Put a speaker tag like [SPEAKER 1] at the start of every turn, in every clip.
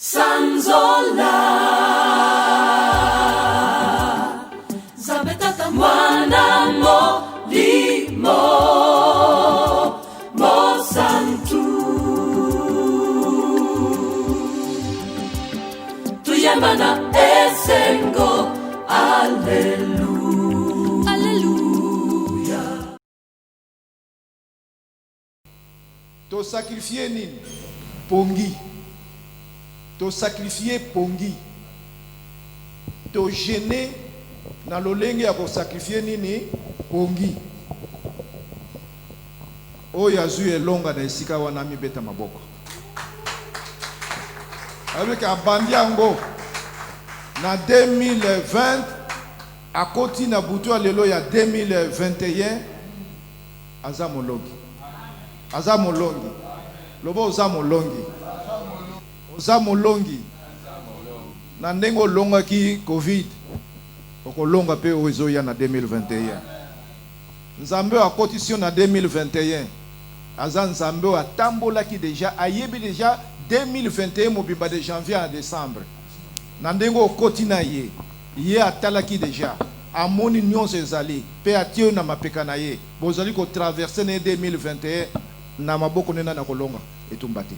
[SPEAKER 1] Sanzola Zabetata mwana molimo Mosantu Tuyembana esengo Alléluia Alléluia
[SPEAKER 2] To sacrifier nini pongi to sacrifier pongi to gêner na lolenge ya ko sacrifier nini pongi oyo azwi elonga na esika wana mibeta maboko avec abandi yango na 2020 akoti na butu ya lelo ya 2021 aza molongi lobo oza molongi oza molongi na ndenge olongaki covid okolonga pe oyo ezoya na 2021 nzambe akotisi na 2021 aza nzambe oyo atambolaki deja ayebi deja 2021 mobimba de janvier à décembre na ndenge okoti na ye atalaki deja amoni nyonso ezali pe atie na mapeka na ye bozali kotraverse na 2021 na maboko nena na kolonga etumba te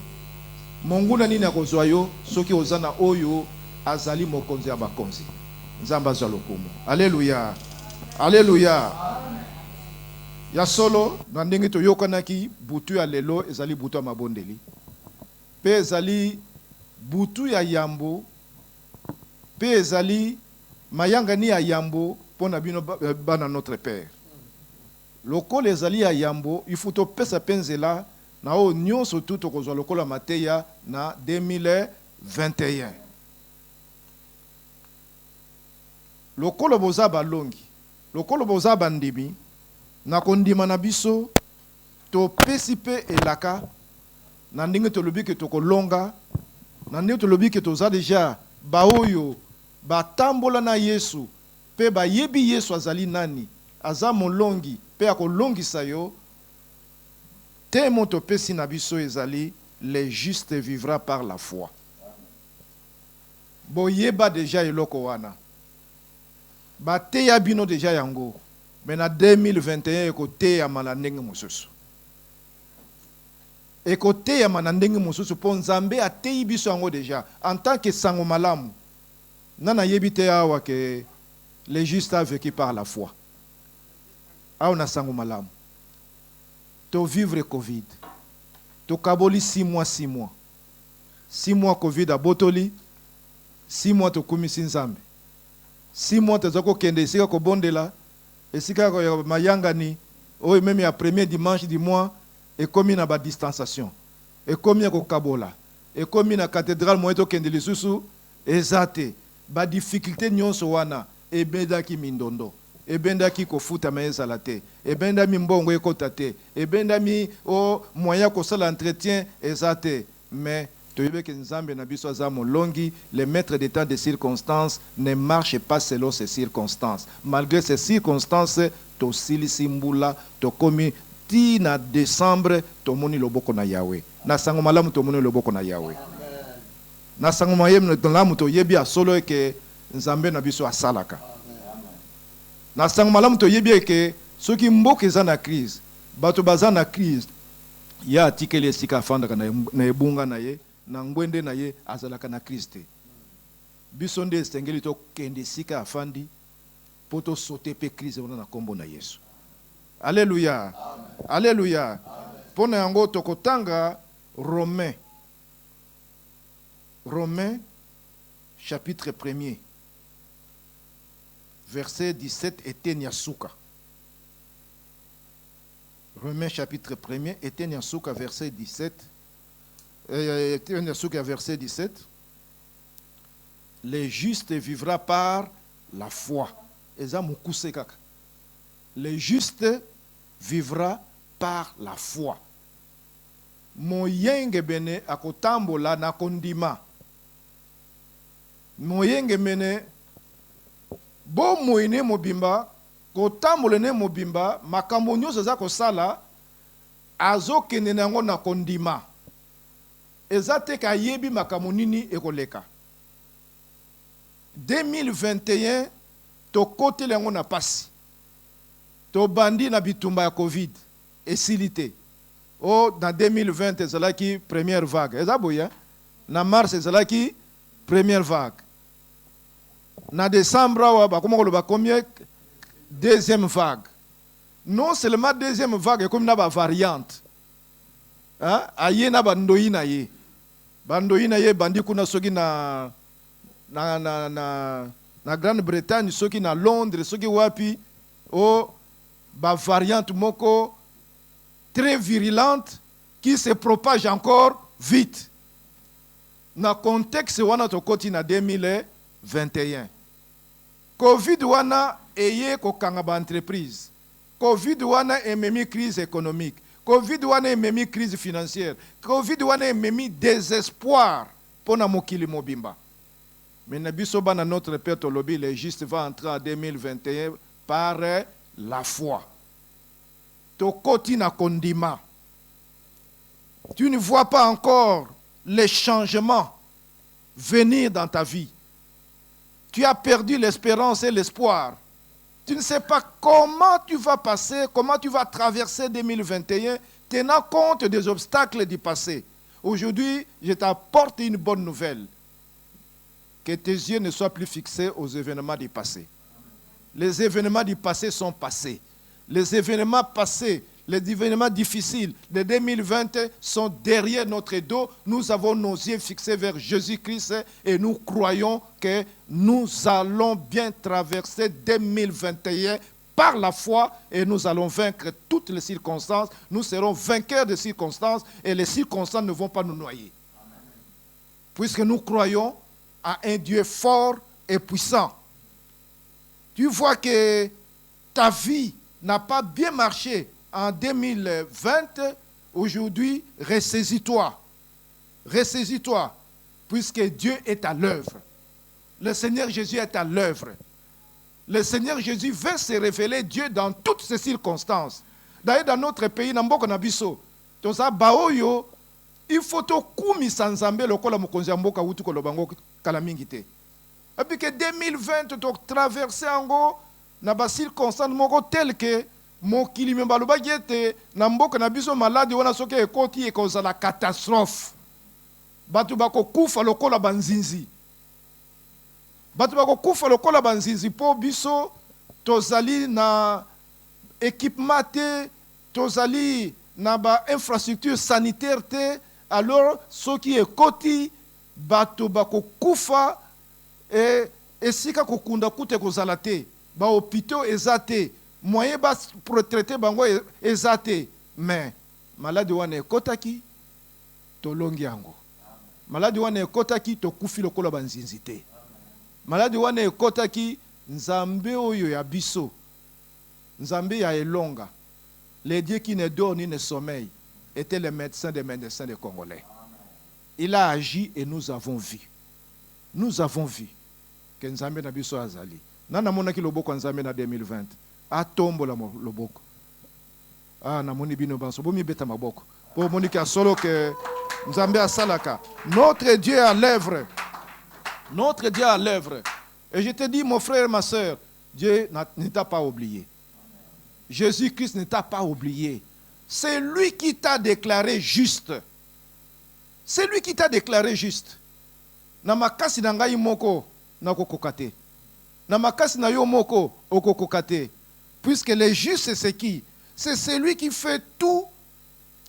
[SPEAKER 2] monguna nini akozwa yo soki oza na oyo azali mokonzi ya bakonzi nzambe azwa lokumu alleluya alleluya ya solo na ndenge toyokanaki butu ya lelo ezali butu ya mabondeli pe ezali butu ya yambo pe ezali mayangani ya yambo mpona bino bana notre père lokola ezali ya yambo il faut topesa penzela na o nyonso tu tokozwa lokola mateya na 2021 lokola boza balongi lokola boza bandimi na kondima na biso topesi pe elaka na ndenge tolobi ke tokolonga na ndenge tolobi ke toza deja baoyo batambola na Yesu pe bayebi Yesu azali nani aza molongi pe akolongisa yo te moto pesi na biso ezali les justes vivra par la foi boyeba deja eloko wana bateya bino deja yango mais na 2021 ekoteyama na ndenge mosusu ekoteyama na ndenge mosusu mpo nzambe ateyi biso yango deja en tant que sango malamu nana yebi te awa ke les justes a vécu par la foi awa na sango malamu to vivre Covid to kaboli 6 mois 6 mois Covid abotoli 6 mois to kumisi nzambe 6 mois to zako kende esika ko bondela esika ko mayangani oyo même ya premier dimanche du mois et komi na ba distanciation et komi ko kabola et komi na cathédrale moyo to kende lisusu ezate ba difficulté nyonso wana ebedaki mindondo ebendaki kofuta maezala te ebendami mbongo ekota te ebendami o moyen kosala entretien ezate mais toyebeke nzambe na biso aza molongi les maîtres d'état des circonstances ne marchent pas selon ces circonstances malgré ces circonstances tosilisi mbula tokomi ti na décembre tomoni loboko na Yahweh na sango malamu tomoni loboko na Yahweh na sango malamu toyebi asolo ke nzambe na biso asalaka na sango malamu toyebi ke soki mboka eza na crise bato baza na crise ya atikeli esika afandaka na ebunga na ye na ngwende na ye azalaka na crise te biso nde esengeli tokende esika afandi mpo tosote mpe crise wana na kombo na Yesu alleluya alleluya mpo na yango tokotanga Romains chapitre 1er verset 17 etenia suka. Romains chapitre 1er etenia suka verset 17. Etenia suka verset 17. Les justes vivra par la foi. Eza mukuse kaka. Les justes vivra par la foi. Moyenge bene akotambola na kondima. Moyenge mene bo moine mobimba kotambola ne mobimba makambo nyonso za kosala azokende nango na kondima eza te ka yebi makambo nini ekoleka. 2021 tokoteli yango na pasi, tobandi na bitumba ya covid esili te. Na 2020 ezalaki première vague, eza boye na mars ezalaki première vague, na décembre awa bakoma koloba combien deuxième vague. Non seulement deuxième vague ekomi na ba variante, aye na bandoyi na ye, bandoyi na ye bandi kuna soki na Grande-Bretagne, soki na Londres, soki wapi, ba variante moko très virulente qui se propage encore vite. Na contexte wana tokoti na 2021. Covid wana eye kokanga ba entreprise. Covid wana ememi crise économique. Covid wana ememi crise financière. Covid wana ememi désespoir pour na mokili mobimba. Mais nabiso bana notre père Tolobi, le juste va entrer en 2021 par la foi. Tokoti na kondima. Tu ne vois pas encore les changements venir dans ta vie. Tu as perdu l'espérance et l'espoir. Tu ne sais pas comment tu vas passer, comment tu vas traverser 2021, tenant compte des obstacles du passé. Aujourd'hui, je t'apporte une bonne nouvelle. Que tes yeux ne soient plus fixés aux événements du passé. Les événements du passé sont passés. Les événements passés, les événements difficiles de 2020 sont derrière notre dos. Nous avons nos yeux fixés vers Jésus-Christ et nous croyons que nous allons bien traverser 2021 par la foi et nous allons vaincre toutes les circonstances. Nous serons vainqueurs des circonstances et les circonstances ne vont pas nous noyer. Puisque nous croyons à un Dieu fort et puissant. Tu vois que ta vie n'a pas bien marché en 2020, aujourd'hui, ressaisis-toi. Ressaisis-toi, puisque Dieu est à l'œuvre. Le Seigneur Jésus est à l'œuvre. Le Seigneur Jésus veut se révéler Dieu dans toutes ces circonstances. D'ailleurs, dans notre pays, Nambo Nabiso, Tosa Baoyo, il faut to kumi sanzambe lokola mokonzi ya mboka wutu kolobango kala mingi te. Et puis que 2020 to traverser ango na ba circonstance moko tel que mokili membaloba gete na mboka na biso maladi wana soki ekoti ekozala catastrophe. Batu bako kufa lokola banzinzi. Batu bako kufa lokola banzinzi po biso tozali na équipement te, tozali na ba infrastructure sanitaire te. Alors, ce qui est koti, bato bako kufa, et sika kokunda kute kozalate, ba hôpitaux ezate, moyen ba pour traiter bango ezate, mais malade wane kotaki, to longi yango. Malade wane kotaki, to kufi lokola banzinzite. Malade wane kotaki, nzambe oyo ya biso, nzambe ya elonga, les dieux qui ne dorment ni ne sommeillent, était le médecin des médecins des Congolais. Il a agi et nous avons vu. Nous avons vu que Nzambe na biso azali. Nana monaki loboko Nzambe na 2020. A tombo la loboko. Na moni bino banso bomi beta maboko. Pour monika solo que Nzambe a salaka. Notre Dieu est à l'œuvre. Notre Dieu est à l'œuvre. Et je te dis mon frère, ma soeur, Dieu ne t'a pas oublié. Jésus-Christ ne t'a pas oublié. C'est lui qui t'a déclaré juste. C'est lui qui t'a déclaré juste. Namakasi na ngai moko nakokokate. Namakasi na yo moko okokokate. Puisque le juste c'est qui? C'est celui qui fait tout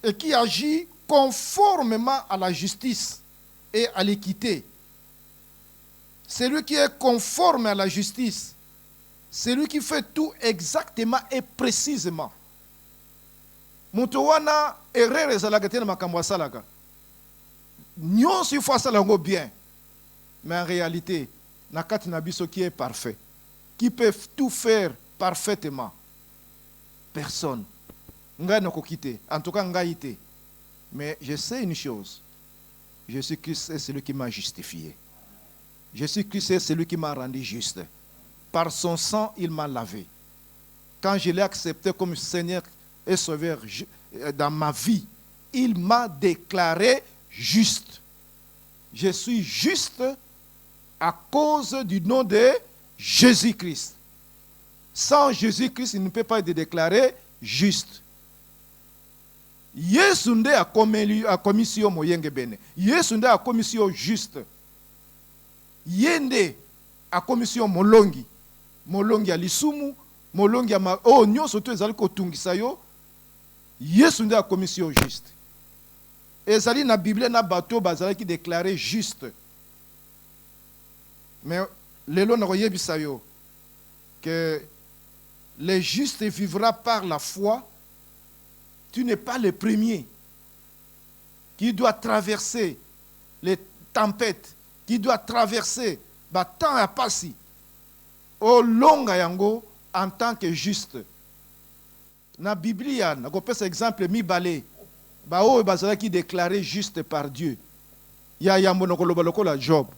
[SPEAKER 2] et qui agit conformément à la justice et à l'équité. Celui qui est conforme à la justice. Celui qui fait tout exactement et précisément. Mutu wana erreur ezalaka te na makambo asalaka. Nyonso il faut asala yango bien. Mais en réalité, na kati na biso qui est parfait, qui peut tout faire parfaitement. Personne. Ngai na kokite, en tout cas ngai te. Mais je sais une chose. Jésus-Christ est celui qui m'a justifié. Jésus-Christ est celui qui m'a rendu juste. Par son sang, il m'a lavé. Quand je l'ai accepté comme Seigneur et Sauveur dans ma vie, il m'a déclaré juste. Je suis juste à cause du nom de Jésus-Christ. Sans Jésus-Christ, il ne peut pas être déclaré juste. Yesu nde a commission moyenge bene. Yesu nde a commission juste. Yende a commission molongi. Molongi ya lisumu, molongi ya nyonso to ezali kotungisa yo. Yesu nde a commission juste. Ezali na Bible na bato bazali ki déclaré juste. Mais lelo na koyebisa yo que le juste vivra par la foi. Tu n'es pas le premier qui doit traverser les tempêtes, qui doit traverser le temps à passer au long yango en tant que juste. Na Biblia, na ko pesa exemple mibale ba o bazala qui déclaré juste par Dieu. Ya yambo na koloba lokola Job.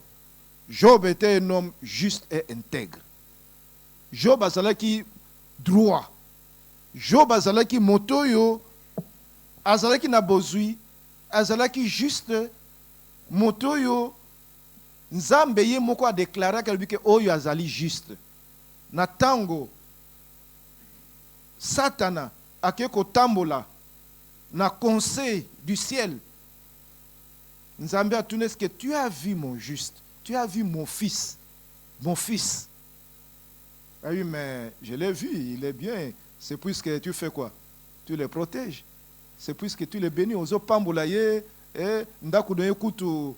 [SPEAKER 2] Job était un homme juste et intègre. Job bazala qui droit. Job bazala qui motoyo azalaki na bozui, azalaki juste motoyo nzambe ye moko a déclaré que oyo azali juste. Na tango Satana ake kotambola na conseil du ciel. Nzambe a tourné, est-ce que tu as vu mon juste? Tu as vu mon fils? Mon fils. Ah oui, mais je l'ai vu, il est bien. C'est puisque tu fais quoi? Tu le protèges. C'est puisque tu les bénis aux pambolaye ndaku do ekutu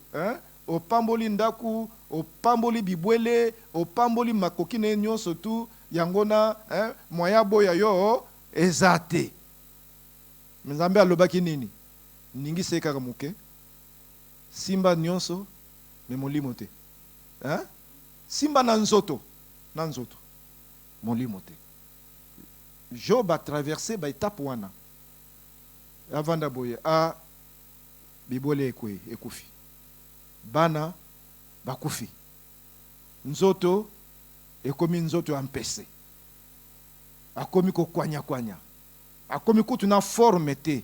[SPEAKER 2] o pamboli ndaku o pamboli bibwele o pamboli makoki na nyonso tu yangona moya boya yo ezate. Nzambe alobaki nini? Ningi seka muke simba nyonso me molimo te. Simba na nzoto molimo te. Job a traversé ba étape wana. Avanda boye a bibole ekufi bana bakufi nzoto ekomi nzoto ampese akomi ko kwanya akomi kutu na forme te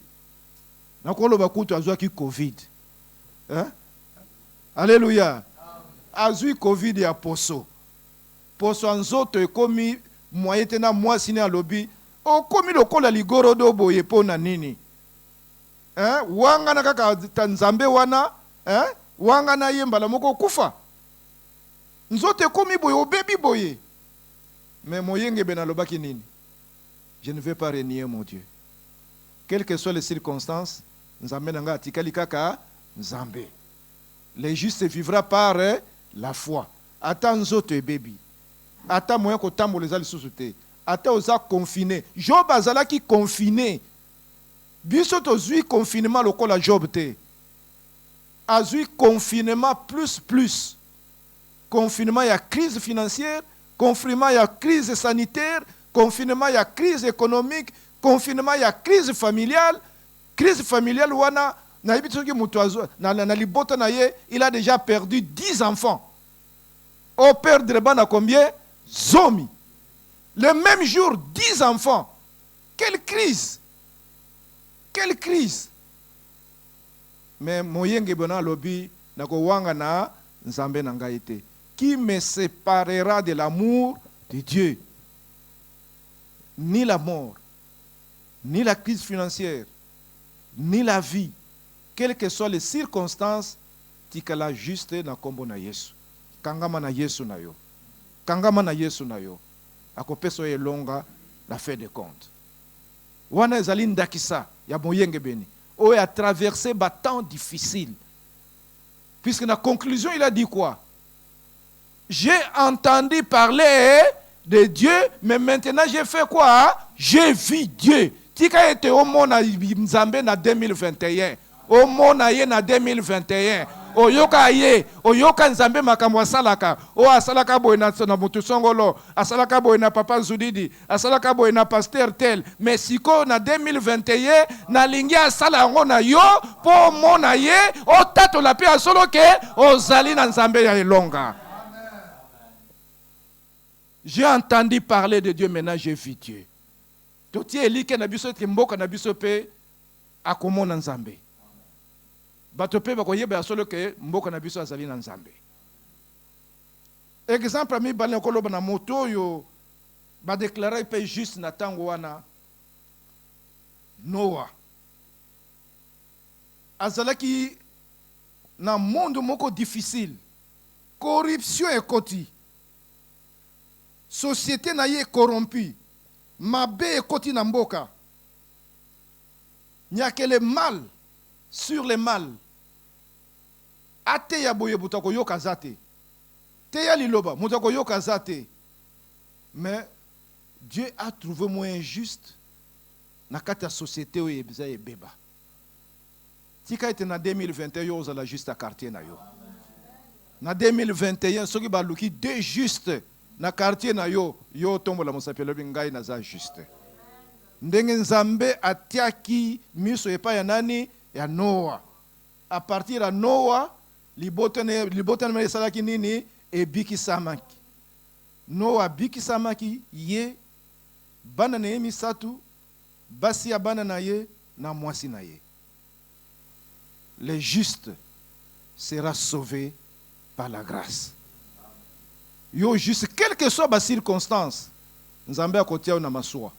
[SPEAKER 2] na koloba kutu azwaki covid Alléluia. Azui covid ya poso nzoto ekomi moyete na mwasi ne alobi okomi lokola ligoro do boye pona nini. Wanga na kaka tanzambe wana wanga na yembala moko kufa nzote komi boye obebi boye. Mais moyenge bena lobaki nini? Je ne vais pas renier mon Dieu. Quelles que soient les circonstances, nzambe nanga atikali kaka nzambe. Le juste vivra par la foi. Ata nzoto ebebi. Ata moyen ko tambola ezali susu te. Ata oza confiné. Job azalaki confiné. Biso tozui confinement lokola Job te. Azui confinement plus. Confinement ya crise financière, confinement ya crise sanitaire, confinement ya crise économique, confinement ya crise familiale. Crise familiale wana na ibitoki mutu azo na libota na ye, il a déjà perdu 10 enfants. Au perdre bana combien? Zomi. Le même jour 10 enfants. Quelle crise! Quelle crise! Mais moyenge bona lobi nako wanga na nzambe na ngai te. Qui me séparera de l'amour de Dieu? Ni la mort, ni la crise financière, ni la vie, quelles que soient les circonstances, tikala juste na kombo na Yesu. Kangama na Yesu na yo. Kangama na Yesu na yo. Akopeso elonga la fin de compte. Wana ezali ndakisa ya moyenge beni. Oye a traversé ba temps difficile. Puisque na conclusion il a dit quoi? J'ai entendu parler de Dieu, mais maintenant j'ai fait quoi? J'ai vu Dieu. Tika ete au monde Nzambe na 2021. Au monde na 2021. Oyoka ye, oyoka Nzambe makambo asalaka. O asalaka boye na mutu songolo, asalaka boye na papa Zudidi, asalaka boye na pasteur tel. Mais siko na 2021 na lingi asala yango na yo po mona ye, o tato la pe asolo ke ozali na Nzambe ya elonga. J'ai entendu parler de Dieu, maintenant j'ai vu Dieu. Toti elike na biso mboka na biso pe akomona Nzambe. bato pe bakoyeba solo ke mboka na biso azali na Nzambe. Exemple ami bale koloba na moto yo ba déclarer pe juste na tango wana Noah azalaki na monde moko difficile, corruption ekoti, société na ye corrompue, mabe ekoti na mboka, nyake le mal sur le mal, ate ya boye butako yoka zate, te ya liloba mutako yoka zate. Mais Dieu a trouvé moins injuste na kati ya société oyo ebza ebeba. Tika ete na 2021 yo ozala juste à quartier na yo. Na 2021 soki baluki deux juste na quartier na yo, yo tombola mosapelo bingai na za juste. Ndenge Nzambe atiaki miso epa ya nani ya Noah. A partir ya Noah libotane esalaki nini ebiki samaki. Noah biki samaki ye bana na ye misatu, basi ya bana na ye na mwasi na ye. Le juste sera sauvé par la grâce. Yo juste, quelle que soit la circonstance, Nzambe akotia na masua.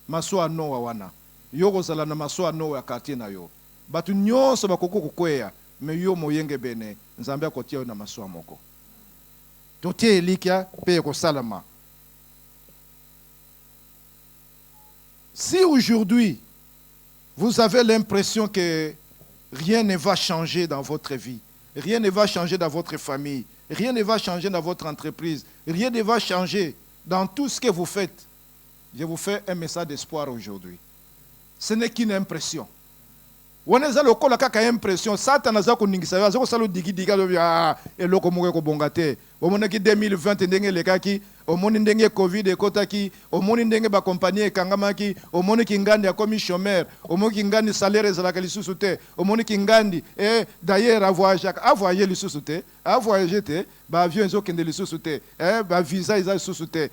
[SPEAKER 2] Masua Noa wana. Yo kozala na masua Noa quartier na yo. Batu nyonso bakoko kokweya, me yo moyenge bene, Nzambe akotia na masua moko. Totie elikia pe ko salama. Si aujourd'hui vous avez l'impression que rien ne va changer dans votre vie, rien ne va changer dans votre famille, rien ne va changer dans votre entreprise, rien ne va changer dans tout ce que vous faites, je vous fais un message d'espoir aujourd'hui. Ce n'est qu'une impression. Waneza lokola kaka impression, Satan aza ko ningisa yo, aza ko salo digidiga lo ya eloko moko ko bongate. Omonaki 2020 ndenge lekaki, omoni ndenge Covid ekotaki, omoni ndenge ba compagnie ekangamaki, omoni kingandi akomi chômeur, omoni kingandi salaire ezalaka lisusu te, omoni kingandi d'ailleurs avoyager lisusu te, avoyager te, ba avion ezokende lisusu te, ba visa eza lisusu te,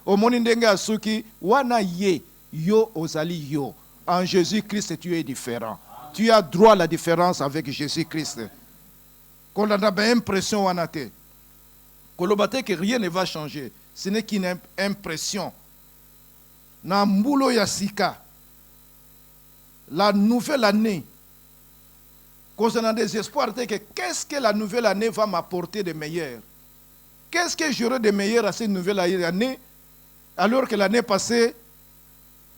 [SPEAKER 2] omoni ndenge asuki wana ye yo ozali yo. En Jésus-Christ tu es différent. Tu as droit à la différence avec Jésus-Christ. Qu'on a une impression wanate. Kolobate que rien ne va changer. Ce n'est qu'une impression. Na mbulo ya sika. La nouvelle année. Cause on a des espoirs que qu'est-ce que la nouvelle année va m'apporter de meilleur? Qu'est-ce que j'aurai de meilleur à cette nouvelle année? Alors que l'année passée,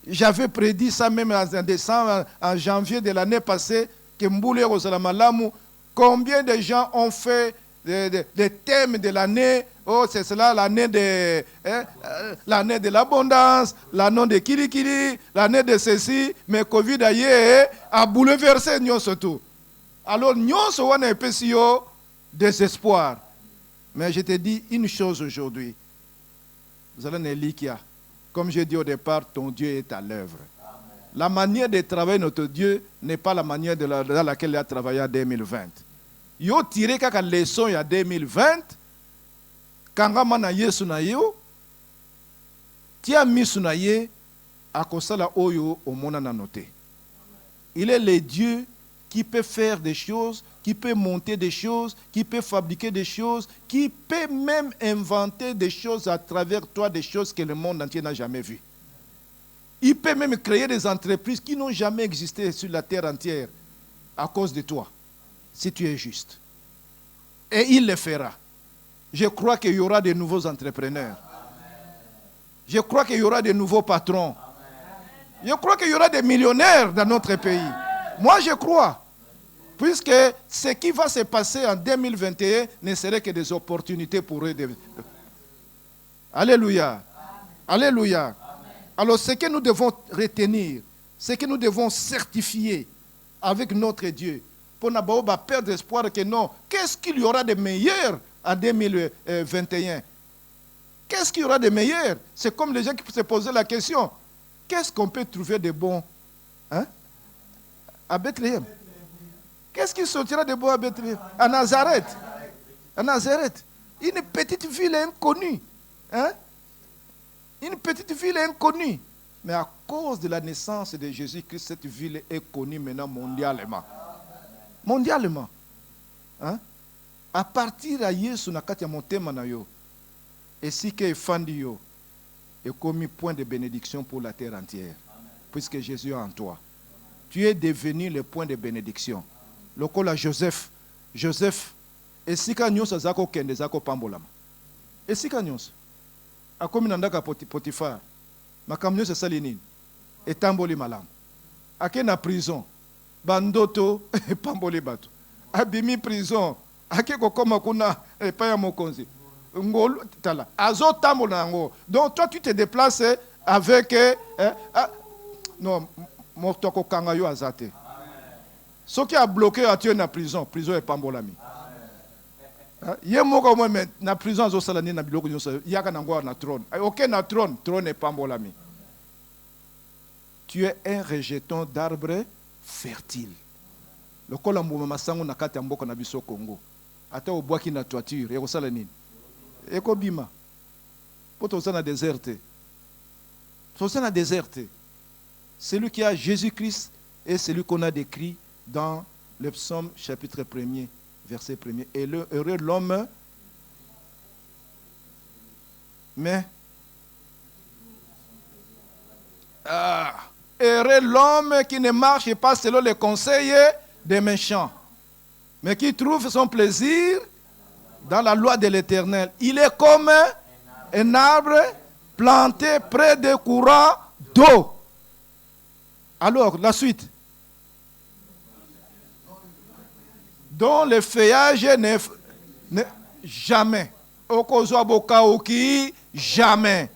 [SPEAKER 2] j'avais prédit ça même en décembre, en janvier de l'année passée, que Mboulé Rosalamalamu, combien de gens ont fait des thèmes de l'année? Oh, c'est cela, l'année de l'abondance, l'année de Kirikiri, l'année de ceci, mais Covid a bouleversé nous surtout. Alors, nous sommes un peu désespoir. Mais je te dis une chose aujourd'hui. Vous allez n'elikia. Comme j'ai dit au départ, ton Dieu est à l'œuvre. La manière de travailler notre Dieu n'est pas la manière dans laquelle il a travaillé en 2020. Yo tiré kaka leçon en 2020. Kanga na yesu na yo. Tia misu na ye akosala oyo omona na noté. Il est le Dieu qui peut faire des choses, qui peut monter des choses, qui peut fabriquer des choses, qui peut même inventer des choses à travers toi, des choses que le monde entier n'a jamais vues. Il peut même créer des entreprises qui n'ont jamais existé sur la terre entière à cause de toi, si tu es juste. Et il le fera. Je crois qu'il y aura de nouveaux entrepreneurs. Je crois qu'il y aura de nouveaux patrons. Je crois qu'il y aura des millionnaires dans notre pays. Moi, je crois. Puisque ce qui va se passer en 2021 ne serait que des opportunités pour eux. Alléluia. Alléluia. Alors ce que nous devons retenir, ce que nous devons certifier avec notre Dieu, pour ne pas perdre espoir que non, qu'est-ce qu'il y aura de meilleur en 2021? Qu'est-ce qu'il y aura de meilleur? C'est comme les gens qui se posaient la question, qu'est-ce qu'on peut trouver de bon à Bethléem? Qu'est-ce qui sortira de bon à Bethléem? À Nazareth. À Nazareth. Une petite ville inconnue. Une petite ville inconnue. Mais à cause de la naissance de Jésus-Christ, cette ville est connue maintenant mondialement. Mondialement. Hein? À partir de Yesu na kati ya motema na yo, esika efandi yo, est commis point de bénédiction pour la terre entière. Amen. Puisque Jésus est en toi. Tu es devenu le point de bénédiction. Lokola Joseph, esika nyonso azako kende zako pambolama. Esika nyonso. Akomi na ndaka Potifar. Makambo nyonso esali nini? Etamboli malamu. Ake na prison. Bandoto epamboli bato. Abimi prison. Ake kokoma kuna epai ya mokonzi. Ngolo tala. Azo tambola nango. Donc toi tu te déplaces avec non, mortoko kanga yo azate. Ce qui a bloqué à tuer na prison est pambolami. Ye moko mo mais na prison zo sala ni na biloko nyonso yaka nango na trône. OK na trône est pambolami. Tu es un rejeton d'arbre fertile. Le kolambuma masango na kati ya mboka na biso Congo. Ata obwaki na toiture, yako sala nini? Eko bima. Poto sana déserte. Sana déserte. Celui qui a Jésus-Christ est celui qu'on a décrit dans le psaume chapitre 1er, verset 1er. Et le heureux l'homme, mais heureux l'homme qui ne marche pas selon les conseils des méchants, mais qui trouve son plaisir dans la loi de l'Éternel. Il est comme un arbre planté près des courants d'eau. Alors, la suite. Dont le feuillage n'est jamais. Okozwa bokaoki, jamais.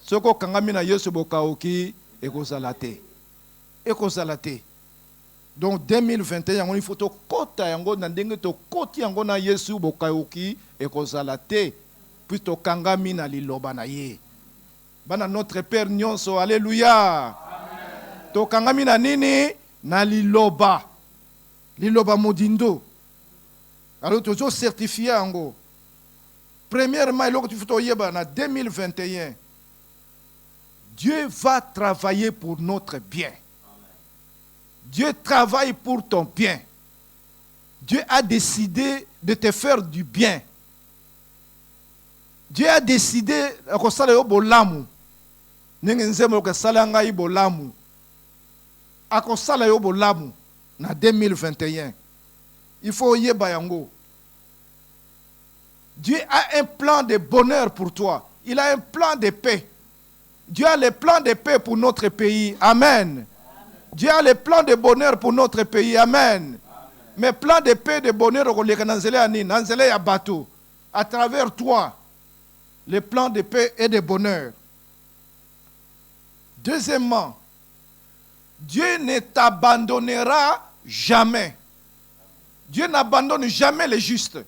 [SPEAKER 2] Soko kangami na yesu bokaoki, ekozalate. Ekozalate. Donc 2021, il faut to kota yango na ndenge to koti yango na yesu bokaoki, ekozalate. Puis to kangami na liloba na ye. Bana notre Père nyonso, alléluia. To kangami na nini? Na liloba. Liloba modindo. Alors tu es certifié ango. Premièrement, il faut yeba na 2021. Dieu va travailler pour notre bien. Dieu travaille pour ton bien. Dieu a décidé de te faire du bien. Dieu a décidé ko sala yo bolamu. Nenge nzemo ko sala ngai bolamu. Akosala yo bolamu na 2021. Il faut yeba yango. Dieu a un plan de bonheur pour toi. Il a un plan de paix. Dieu a le plan de paix pour notre pays. Amen. Dieu a le plan de bonheur pour notre pays. Amen. Mais plan de paix, de bonheur, à travers toi, le plan de paix et de bonheur. Deuxièmement, Dieu ne t'abandonnera jamais. Dieu n'abandonne jamais les justes.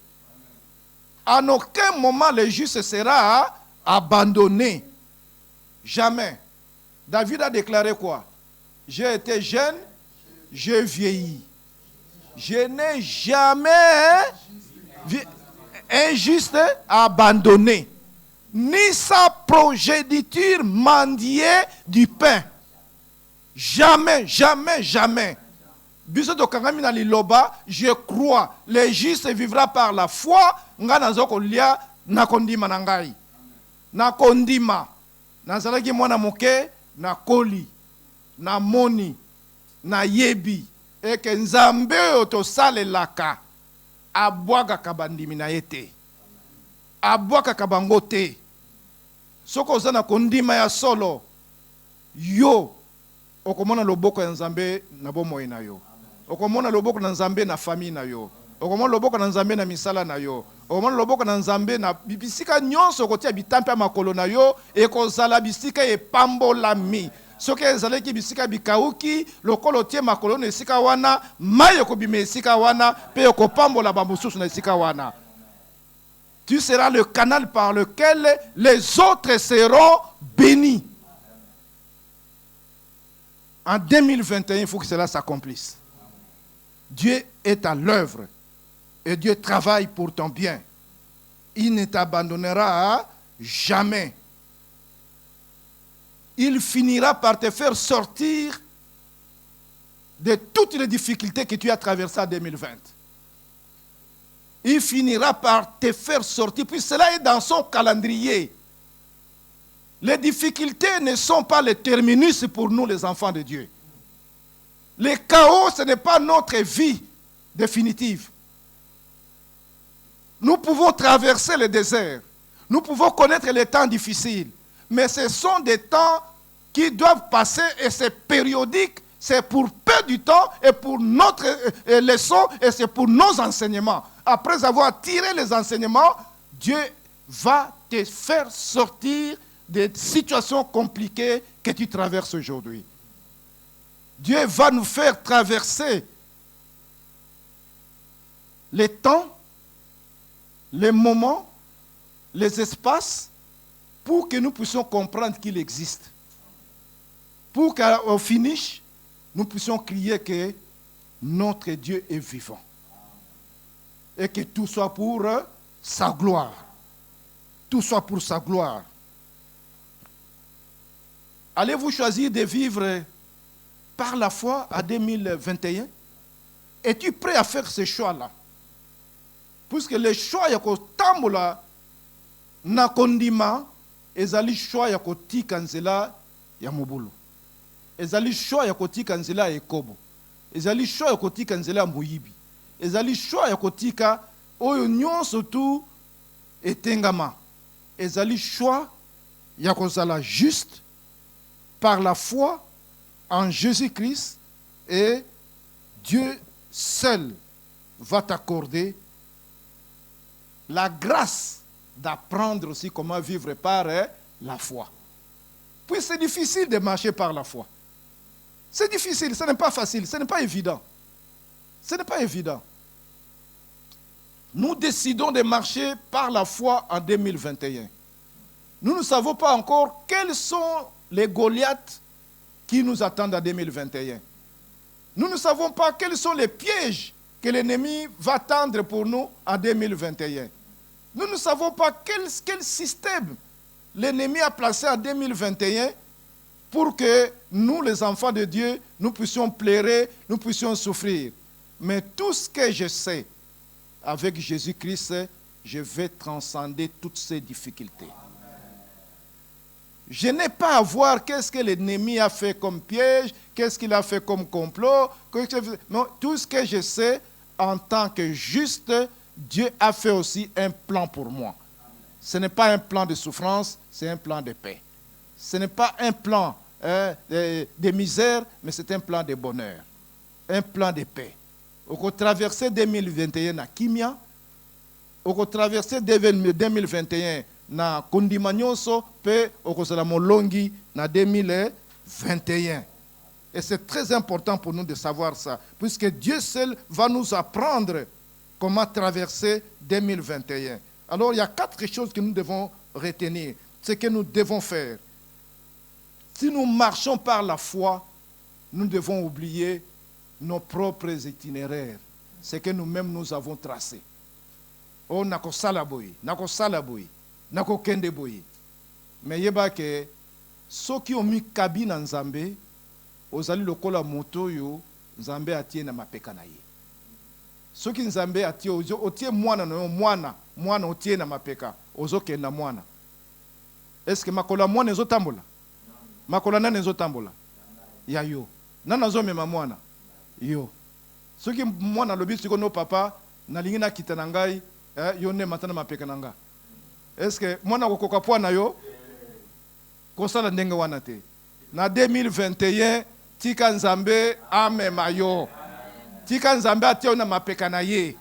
[SPEAKER 2] À aucun moment le juste sera abandonné. Jamais. David a déclaré quoi? J'ai été jeune, j'ai vieilli. Je n'ai jamais vu un juste abandonné, ni sa progéniture mendier du pain. Jamais, jamais, jamais. Je crois, le juste vivra par la foi. Nakondima nangai. Nakondima. Nazalaki mwana moke, na koli, na moni, na yebi. Eke nzambe otosale laka. Abwaga kabandimi na yete. Abwaga kabango te. Soko zana kondima ya solo. Yo. Okomona loboko ya nzambe na bomoi na yo. Okomona loboko na nzambe na famille na yo. Okomona loboko na nzambe na misala na yo. Okomona loboko na nzambe na bisika nyonso kotia bitampe ya makolo na yo. Ekozala bisika epambolami. Soki ezalaki bisika bikauki, lokolo tie makolo na esika wana, mai ekobima esika wana, pe ekopambola bamosusu na esika wana. Tu seras le canal par lequel les autres seront bénis. En 2021, il faut que cela s'accomplisse. Dieu est à l'œuvre et Dieu travaille pour ton bien. Il ne t'abandonnera jamais. Il finira par te faire sortir de toutes les difficultés que tu as traversées en 2020. Il finira par te faire sortir, puis cela est dans son calendrier. Les difficultés ne sont pas le terminus pour nous, les enfants de Dieu. Le chaos, ce n'est pas notre vie définitive. Nous pouvons traverser le désert. Nous pouvons connaître les temps difficiles. Mais ce sont des temps qui doivent passer et c'est périodique. C'est pour peu du temps et pour notre leçon et c'est pour nos enseignements. Après avoir tiré les enseignements, Dieu va te faire sortir des situations compliquées que tu traverses aujourd'hui. Dieu va nous faire traverser les temps, les moments, les espaces, pour que nous puissions comprendre qu'il existe. Pour qu'au finish, nous puissions crier que notre Dieu est vivant. Et que tout soit pour sa gloire. Tout soit pour sa gloire. Allez-vous choisir de vivre par la foi à 2021? Es-tu prêt à faire ce choix-là? Puisque le choix ya kotambola na kondima ezali choix ya kotika nzela ya mobulu. Ezali choix ya kotika nzela ya ekobo. Ezali choix ya kotika nzela ya moyibi. Ezali choix ya kotika oyo nyonso tu etengama. Ezali choix ya kozala juste par la foi en Jésus-Christ et Dieu seul va t'accorder la grâce d'apprendre aussi comment vivre par la foi. Puis c'est difficile de marcher par la foi. C'est difficile, ce n'est pas facile, ce n'est pas évident. Ce n'est pas évident. Nous décidons de marcher par la foi en 2021. Nous ne savons pas encore quels sont les Goliaths qui nous attendent en 2021. Nous ne savons pas quels sont les pièges que l'ennemi va tendre pour nous en 2021. Nous ne savons pas quel système l'ennemi a placé en 2021 pour que nous, les enfants de Dieu, nous puissions pleurer, nous puissions souffrir. Mais tout ce que je sais, avec Jésus-Christ, je vais transcender toutes ces difficultés. Je n'ai pas à voir qu'est-ce que l'ennemi a fait comme piège, qu'est-ce qu'il a fait comme complot. Non, tout ce que je sais, en tant que juste, Dieu a fait aussi un plan pour moi. Ce n'est pas un plan de souffrance, c'est un plan de paix. Ce n'est pas un plan de misère, mais c'est un plan de bonheur. Un plan de paix. Au traverser 2021 à Kimia, au traverser 2021 na kondima nyonso pe okozala molongi na 2021. Et c'est très important pour nous de savoir ça, puisque Dieu seul va nous apprendre comment traverser 2021. Alors il y a 4 choses que nous devons retenir, ce que nous devons faire. Si nous marchons par la foi, nous devons oublier nos propres itinéraires, ce que nous-mêmes nous avons tracé. Oh, nako salaboy, nako kende boy. Mais yeba ke soki omi kabi na nzambe, ozali lokola moto yo nzambe atie na mapeka na ye. Soki nzambe atie otie mwana na yo mwana otie na mapeka, ozoke na mwana. Est-ce que makola mwana ezotambola? Makola nani ezotambola? Ya yo. Nana azomema mwana? Yo. Soki mwana lobi siko no papa nalingi na kita na ngai, yo ne matana mapeka na nga. Est-ce que mwana kokoka poa na yo? Kosala ndenge wana te. Na 2021 tika nzambe amema yo. Tika nzambe atia na mapeka na ye.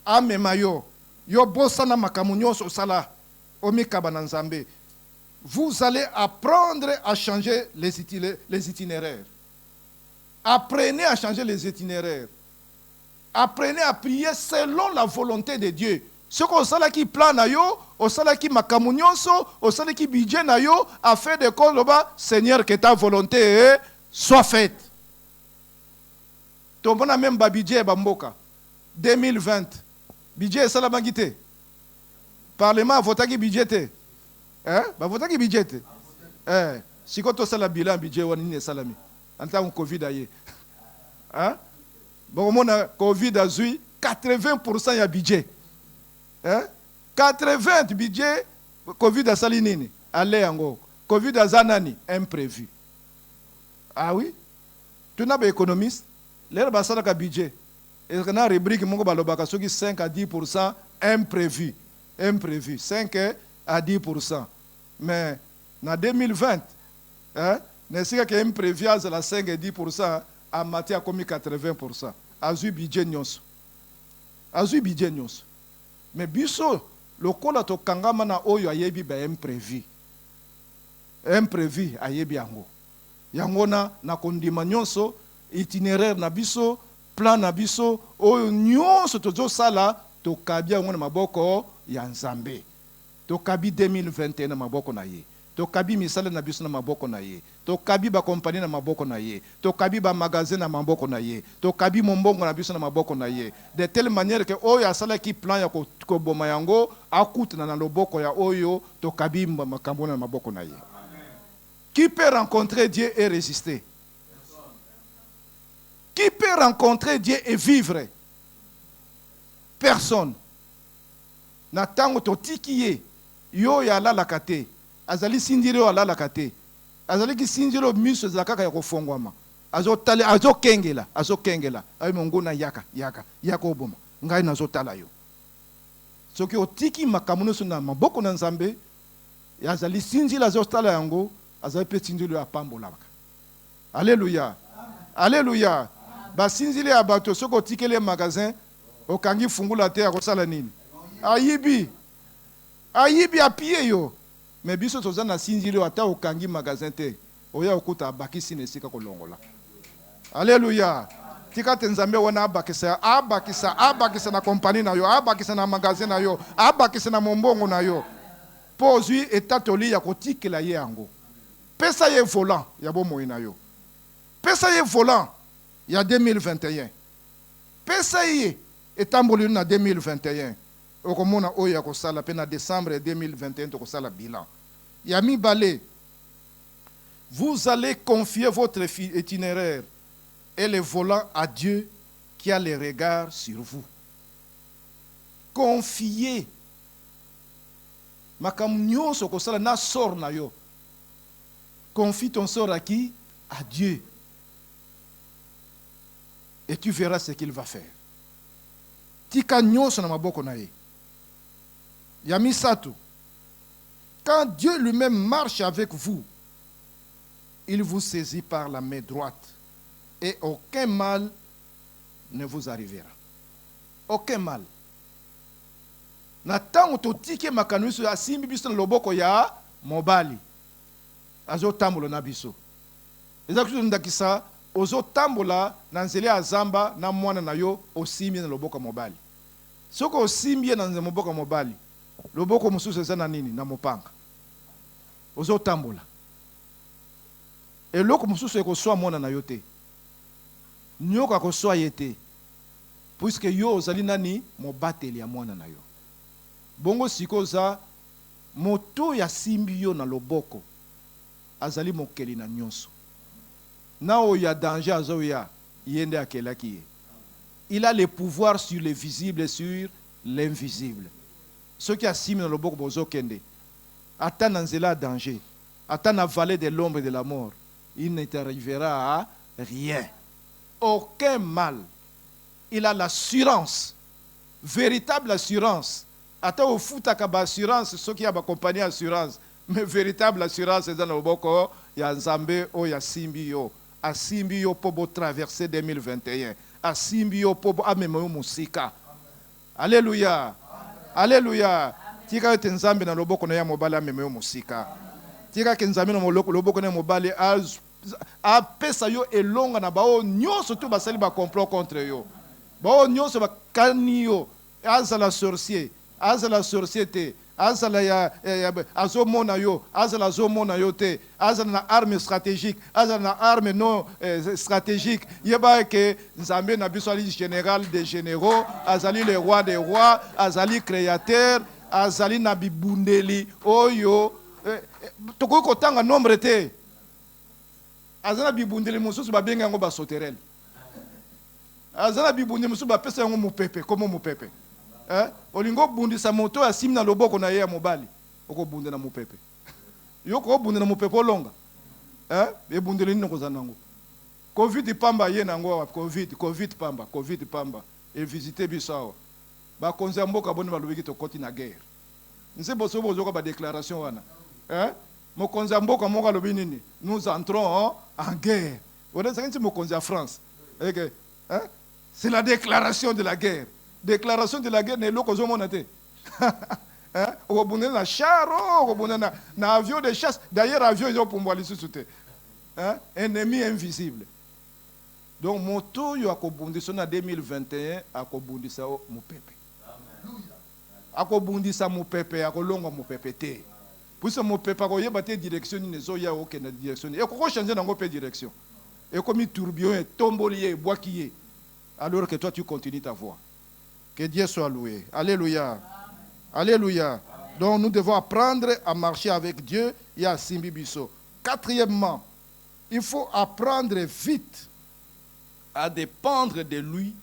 [SPEAKER 2] Amema yo. Yo bosa na makamu nyonso sala omikaba na nzambe. Vous allez apprendre à changer les itinéraires. Apprenez à changer les itinéraires. Apprenez à prier selon la volonté de Dieu. Ce qu'on sala qui plan na yo, au sala qui makamu nyonso, au sala qui budget na yo, afin de koloba, Seigneur, que ta volonté soit faite. Tombona même ba budget bamboka 2020. Budget sala bangite. Parlement votaki budget te. Ba votaki budget te. Siko to sala bilan budget wani ne salami. Anta un Covid aye. Hein? Bon, mon Covid a eu 80% de budget. Hein? 80% budget, Covid a salinini. Allez, en Covid a zanani, imprévu. Ah oui? Tu n'as pas économiste? L'air basa na budget. Et on a rubrique mon balobaka qui 5 à 10% imprévu. Imprévu. 5 à 10%. Mais en 2020, hein, n'est-ce que imprévu à 5 à 10%, en matière comme 80%. Azu budget nyos. Azu budget nyos. Mais biso, le kola to kangama na oyo ayebi ba imprévu. Imprévu ayebi yango. Yango na kondima nyonso, itinéraire na biso, plan na biso, oyo nyonso tozo sala, to kabi yango na maboko ya Nzambe. To kabi 2021 na maboko na ye. To kabi misale na biso na maboko na ye. To kabi ba compagnie na maboko na ye. To kabi ba magasin na maboko na ye. To kabi mombongo na biso na maboko na ye. De telle manière que oyo asala ki plan ya ko boma yango akuta na loboko ya oyo to kabi makambo na maboko na ye. Qui peut rencontrer Dieu et résister? Qui peut rencontrer Dieu et vivre? Personne. Na tango to tikiye yo ya la kate. Azali sindiro ala la kate. Azali ki sindiro miso zakaka ya kofongwama. Azo kengela. Ay mongona yaka oboma. Ngai nazo tala yo. Soki otiki makamuno suna maboko na Nzambe, azali sindila azo tala yango. Azali pe sindilo ya pambola baka. Alléluia. Alléluia. Ba sindile ya bato soko otikele magasin, okangi fungula te ya kosala nini? Ayibi apie yo. Mais biso toza na sindile ata okangi magasin te. Oya okuta abakisi na esika kolongola. Alléluia. Tika te Nzambe wana abakisa na kompani na yo, abakisa na magasin na yo, abakisa na mombongo na yo. Pozui etatoli ya kotikela ye yango. Pesa ye volant, ya bomo na yo. Pesa ye volant, ya 2021. Pesa ye etamboli na 2021. Okomona oyo ya kosala pe na décembre 2021 to kosala bilan. Ya mi balé. Vous allez confier votre itinéraire et le volant à Dieu qui a le regard sur vous. Confiez. Makam nyonso kosala na sor na yo. Confie ton sort à qui? À Dieu. Et tu verras ce qu'il va faire. Tika nyonso na maboko na ye. Yami Sato. Quand Dieu lui-même marche avec vous, il vous saisit par la main droite et aucun mal ne vous arrivera. Aucun mal. Na tango totike makanusu ya simbi biso na loboko ya mobali. Azo tambola na biso. Eza kutu ndakisa ozo tambola na nzela ya zamba na mwana na yo osimbi na loboko mobali. Soko osimbi na loboko mobali. Loboko mususu eza na nini? Na mopanga. Ozo tambola. Eloko mususu ekoswa mwana na yo te. Nyoka akoswa ye te. Puisque yo ozali nani? Mobateli ya mwana na yo. Bongo sikoza moto ya simbi yo na loboko. Azali mokeli na nyonso. Na o ya danger azo ya yende akelaki ye. Il a le pouvoir sur le visible et sur l'invisible. Ce qui a simbi na loboko bozo kende. Ata na nzela danger. Ata na vallée de l'ombre et de la mort. Il ne t'arrivera à rien. Aucun mal. Il a l'assurance. Véritable assurance. Ata au futa kaba assurance, ce qui a ba compagnie assurance. Mais véritable assurance, c'est dans le boko, il y a Nzambe, o ya simbi yo. A simbi yo pobo traverser 2021. A simbi yo pobo amemo musika. Alléluia. Alléluia. Tika yote Nzambe na loboko na ya mobali amemo musika. Tika ke Nzambe na loboko na mobali a pesa yo elonga na bao nyonso tu basali ba complot contre yo. Bao nyonso ba kani yo. Azala sorcier. Azala société, azala ya azomona yo, azala zomona yo te, azala na arme stratégique, azala na arme non stratégique. Yeba ke Nzambe na biso ali général des généraux, azali le roi des rois, azali créateur, azali na bibundeli oyo toko ko tanga nombre te. Azala bibundeli mususu ba benga ngo ba sauterelle. azala bibundi musu bapesa yango mopepe komo mopepe. Olingo bundisa moto asimi na loboko na ye ya mobali okobunda na mopepe. Yo ko bunda na mopepe olonga. Ebundeli nini kozana nango. Covid pamba ye nango Covid pamba et visiter biso. Ba konza mboka boni balobiki to koti na guerre. Nse boso bozo ba déclaration wana. Mokonzi ya mboka moko alobi nini? Nous entrons en guerre. Voilà, c'est mokonzi ya France. C'est la déclaration de la guerre. Déclaration de la guerre n'est l'oko zo monate. Okobunda na char, okobunda na avion de chasse. D'ailleurs avion ils ont pour moi les sous-souté. Ennemi invisible. Donc moto yo akobundisa na 2021 akobundisa mopepe. Akobundisa mopepe akolonga mopepe te. Pour ce mopepe akoyeba te direction ni zo ya oke na direction. Et koko changer nango pe direction. Et comme tourbillon tombolier boakier. Alors que toi tu continues ta voie. Que Dieu soit loué. Alléluia. Alléluia. Donc nous devons apprendre à marcher avec Dieu et à Simbi Bisso. Quatrièmement, il faut apprendre vite à dépendre de lui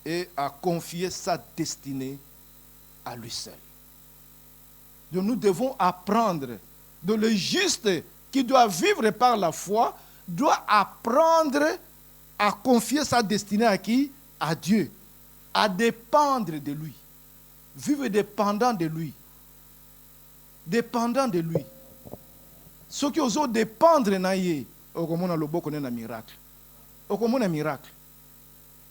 [SPEAKER 2] et à confier sa destinée à lui seul. Donc nous devons apprendre. Donc le juste qui doit vivre par la foi doit apprendre à confier sa destinée à qui? À Dieu. À dépendre de lui. Vivre dépendant de lui. Dépendant de lui. Ceux qui osent dépendre na ye, okomona loboko na miracle. Okomona miracle.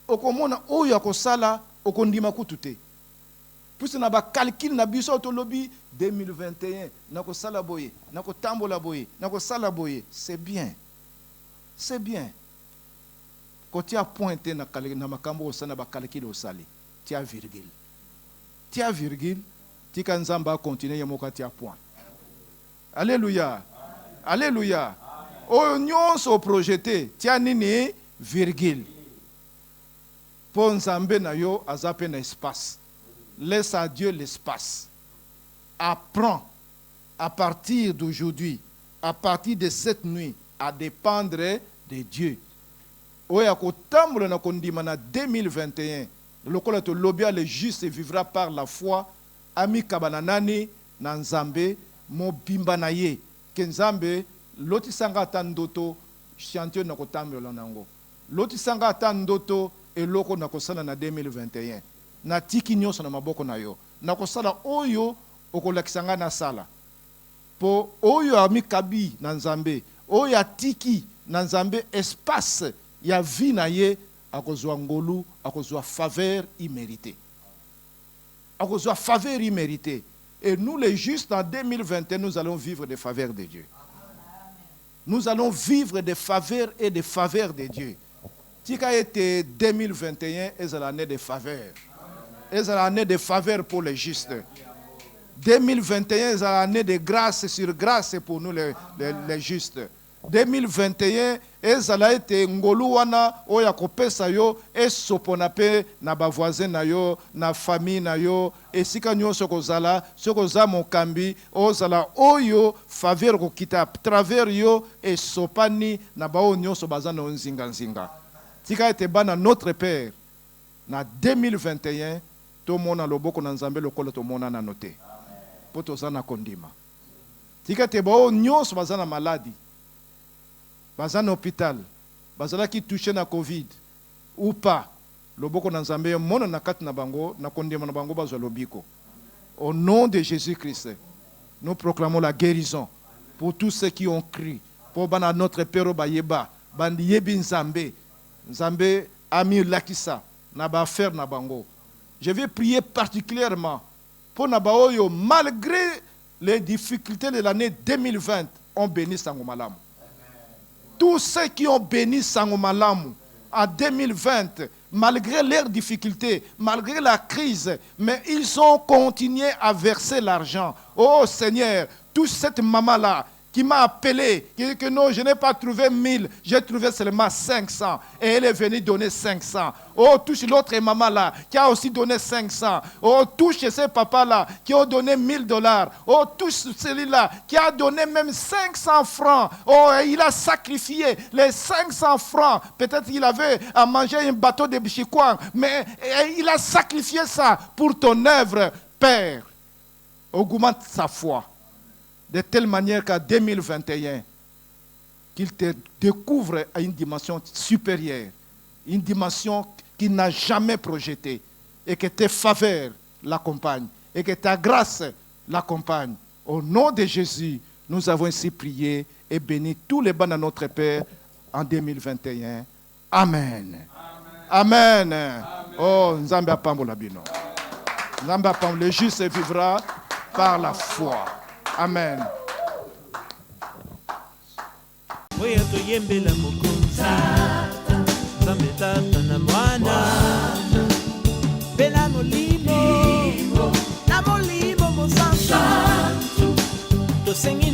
[SPEAKER 2] Okomona oyo akosala okondima kutute. Puisque na ba calcul na biso to lobi 2021 nakosala boye, nakotambola boye, nakosala boye, c'est bien. C'est bien. Quand tu as pointé na makambo osana ba calcul osali, tu as virgule. Tu as virgule, tu kan nzamba continuer yamoka tu as point. Alléluia. Alléluia. O nyonso projeté, tu as nini virgule. Pour nzambe na yo azape na espace. Laisse à Dieu l'espace. Apprends à partir d'aujourd'hui, à partir de cette nuit, à dépendre de Dieu. Oya ko tambola na kondima na 2021. Lokola to lobia le juste vivra par la foi. Ami kabananani na nzambe mo bimba na ye. Ke nzambe loti sanga tandoto chantier na ko tambola nango. Loti sanga tandoto eloko na kosala na 2021. Na tiki nyonso na maboko na yo. Na kosala oyo okolakisanga na sala. Po oyo ami kabi na nzambe. Oyo atiki na nzambe espace ya vie na ye akozwa ngolu, akozwa faveur imméritée. Akozwa faveur imméritée. Et nous les justes en 2021 nous allons vivre des faveurs de Dieu. Nous allons vivre des faveurs et des faveurs de Dieu. Tika été 2021 est l'année des faveurs. C'est l'année de faveur pour les justes. 2021 est l'année de grâce sur grâce pour nous les justes. 2021 est l'année ngolu wana oya kopesa yo esopona pe na ba voisin na yo na famille na yo esika nyonso kozala soko za mokambi ozala oyo faveur ko kita travers yo esopani na ba nyonso bazana nzinga nzinga. Tika ete bana notre Père na 2021 to mona loboko na nzambe lokola to mona na noté poto sana kondima tika te bao nyonso bazana maladie bazana hôpital bazala ki touché na covid ou pas loboko na nzambe mona na kati na bango na kondima na bango bazwa lobiko au nom de Jésus-Christ nous proclamons la guérison pour tous ceux qui ont crié pour bana notre Père bayeba bandi yebi nzambe nzambe ami lakisa na ba faire na bango. Je vais prier particulièrement pour Nabaoyo, malgré les difficultés de l'année 2020, ont béni Sangomalam. Tous ceux qui ont béni Sangomalam en 2020, malgré leurs difficultés, malgré la crise, mais ils ont continué à verser l'argent. Oh Seigneur, toute cette maman-là qui m'a appelé, qui dit que non, je n'ai pas trouvé 1000, j'ai trouvé seulement 500. Et elle est venue donner 500. Oh, touche l'autre maman là, qui a aussi donné 500. Oh, touche ces papas là, qui ont donné $1000. Oh, touche celui-là, qui a donné même 500 francs. Oh, et il a sacrifié les 500 francs. Peut-être qu'il avait à manger un bateau de bichikwang, mais il a sacrifié ça pour ton œuvre, Père. Augmente sa foi. De telle manière qu'en 2021, qu'il te découvre à une dimension supérieure, une dimension qu'il n'a jamais projetée, et que tes faveurs l'accompagnent, et que ta grâce l'accompagne. Au nom de Jésus, nous avons ainsi prié et béni tous les bans de notre Père en 2021. Amen. Amen. Amen. Oh, Nzambe apambola bino. Nzambe apambola, le juste vivra par la foi. Amen.
[SPEAKER 3] Oya toyembela mokonzi Nzambe tata na mwana mpe na molimo mosantu tosengi